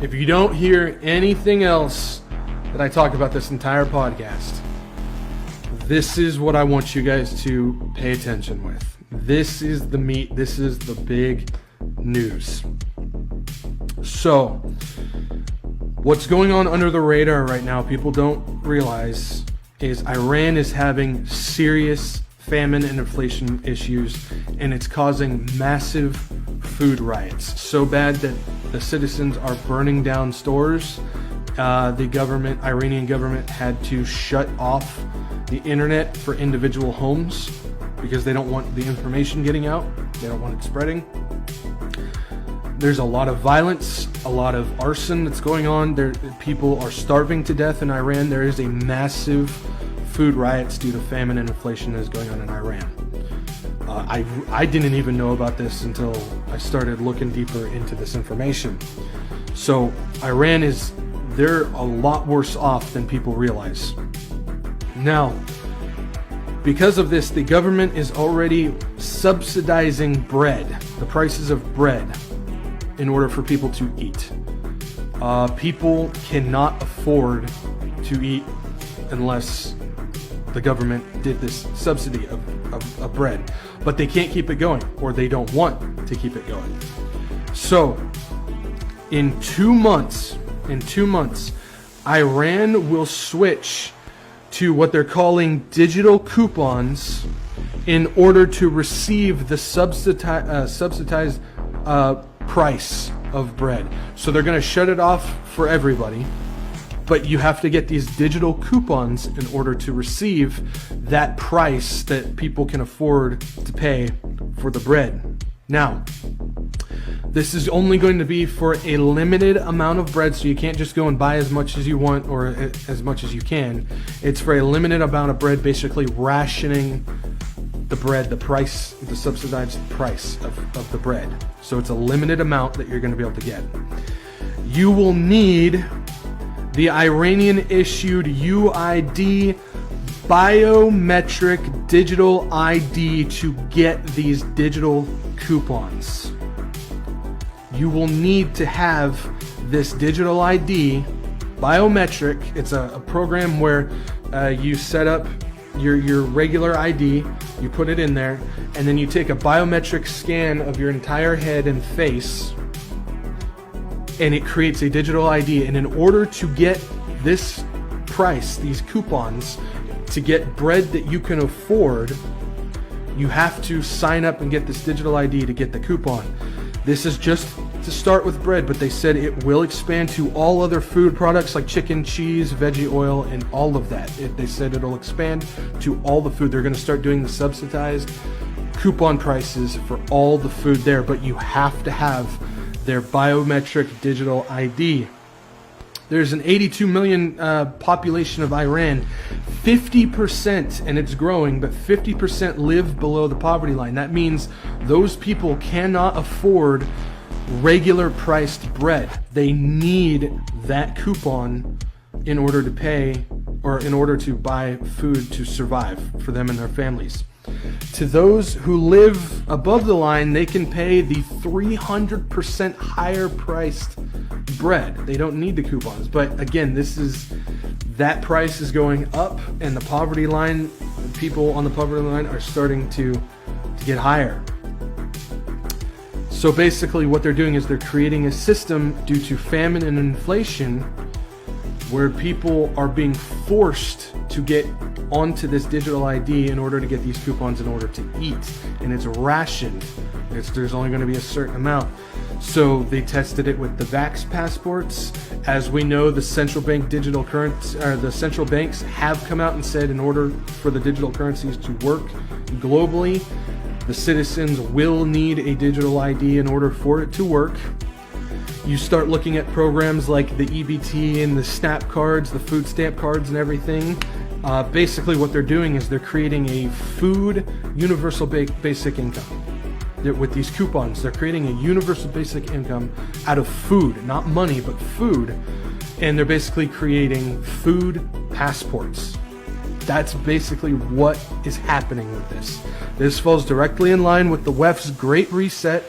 If you don't hear anything else that I talk about this entire podcast, this is what I want you guys to pay attention with. This is the meat. This is the big news. So, what's going on under the radar right now, people don't realize, is Iran is having serious famine and inflation issues, and it's causing massive food riots. So bad that the citizens are burning down stores. The Iranian government had to shut off the internet for individual homes because they don't want the information getting out. They don't want it spreading. There's a lot of violence, a lot of arson that's going on. People are starving to death in Iran. There is a massive food riots due to famine and inflation that is going on in Iran. I didn't even know about this until I started looking deeper into this information. So Iran they're a lot worse off than people realize. Now, because of this, the government is already subsidizing bread, the prices of bread, in order for people to eat. People cannot afford to eat unless the government did this subsidy of bread. But they can't keep it going, or they don't want to keep it going. So, in 2 months, Iran will switch to what they're calling digital coupons in order to receive the subsidized price of bread. So they're going to shut it off for everybody, but you have to get these digital coupons in order to receive that price that people can afford to pay for the bread. Now, this is only going to be for a limited amount of bread, so you can't just go and buy as much as you want or as much as you can. It's for a limited amount of bread, basically rationing the bread, the subsidized price of the bread. So it's a limited amount that you're going to be able to get. You will need the Iranian-issued UID biometric digital ID to get these digital coupons. You will need to have this digital ID biometric. It's a program where you set up your regular ID, you put it in there, and then you take a biometric scan of your entire head and face, and it creates a digital ID. And in order to get this price, these coupons, to get bread that you can afford, you have to sign up and get this digital ID to get the coupon. This is just to start with bread, but they said it will expand to all other food products like chicken, cheese, veggie oil, and all of that. They said it'll expand to all the food. They're going to start doing the subsidized coupon prices for all the food there, but you have to have their biometric digital ID. There's an 82 million population of Iran. 50%, and it's growing, but 50% live below the poverty line. That means those people cannot afford regular priced bread. They need that coupon in order to pay, or in order to buy food to survive for them and their families. To those who live above the line, they can pay the 300% higher priced bread. They don't need the coupons. But again, that price is going up, and the poverty line, people on the poverty line are starting to get higher. So basically what they're doing is they're creating a system due to famine and inflation where people are being forced to get onto this digital ID in order to get these coupons in order to eat. And it's rationed. There's only going to be a certain amount. So they tested it with the Vax passports. As we know, the central bank digital currency, or the central banks have come out and said in order for the digital currencies to work globally, the citizens will need a digital ID in order for it to work. You start looking at programs like the EBT and the SNAP cards, the food stamp cards and everything. Basically what they're doing is they're creating a food universal basic income. With these coupons, they're creating a universal basic income out of food, not money, but food. And they're basically creating food passports. That's basically what is happening with this. This falls directly in line with the WEF's Great Reset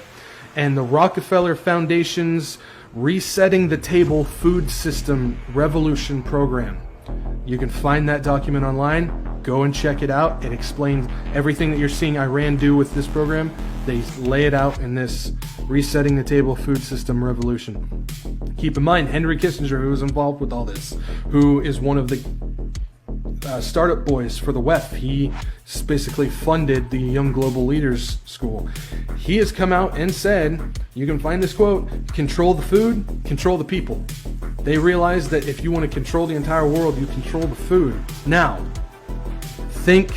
and the Rockefeller Foundation's Resetting the Table Food System Revolution Program. You can find that document online. Go and check it out. It explains everything that you're seeing Iran do with this program. They lay it out in this Resetting the Table Food System Revolution. Keep in mind, Henry Kissinger, who was involved with all this, who is one of the startup boys for the WEF. He basically funded the Young Global Leaders School. He has come out and said, you can find this quote, control the food, control the people. They realize that if you want to control the entire world, you control the food. Now, think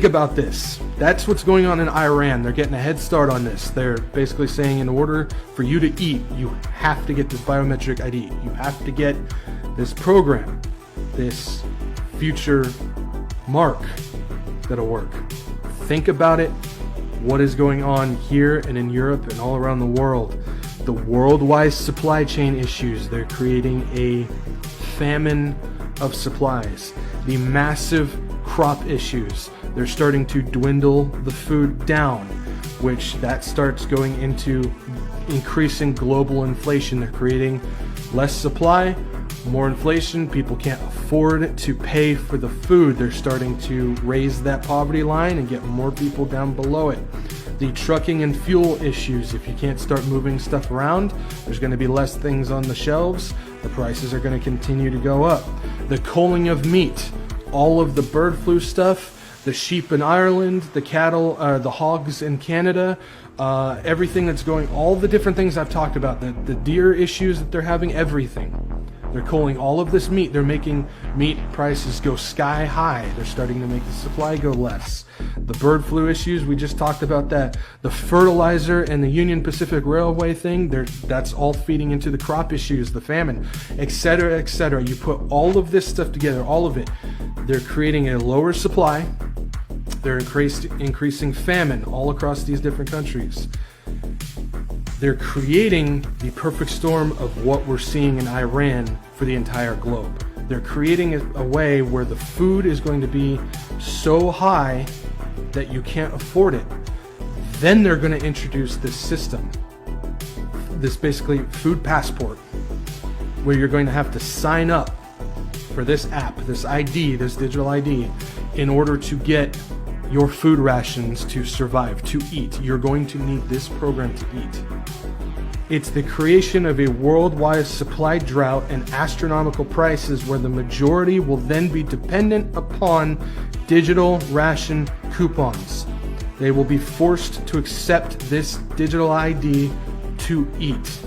about this. That's what's going on in Iran. They're getting a head start on this. They're basically saying in order for you to eat, you have to get this biometric ID. You have to get this program, this future mark that'll work. Think about it. What is going on here and in Europe and all around the world? The worldwide supply chain issues. They're creating a famine of supplies. The massive crop issues. They're starting to dwindle the food down, which that starts going into increasing global inflation. They're creating less supply, more inflation. People can't afford to pay for the food. They're starting to raise that poverty line and get more people down below it. The trucking and fuel issues. If you can't start moving stuff around, there's going to be less things on the shelves. The prices are going to continue to go up. The culling of meat, all of the bird flu stuff, the sheep in Ireland, the cattle, the hogs in Canada, everything that's going, all the different things I've talked about, the deer issues that they're having, everything. They're culling all of this meat. They're making meat prices go sky high. They're starting to make the supply go less. The bird flu issues, we just talked about that. The fertilizer and the Union Pacific Railway thing, that's all feeding into the crop issues, the famine, etc., etc. You put all of this stuff together, all of it. They're creating a lower supply. They're increasing famine all across these different countries. They're creating the perfect storm of what we're seeing in Iran for the entire globe. They're creating a way where the food is going to be so high that you can't afford it. Then they're going to introduce this system, this basically food passport, where you're going to have to sign up for this app, this ID, this digital ID, in order to get your food rations to survive, to eat. You're going to need this program to eat. It's the creation of a worldwide supply drought and astronomical prices where the majority will then be dependent upon digital ration coupons. They will be forced to accept this digital ID to eat.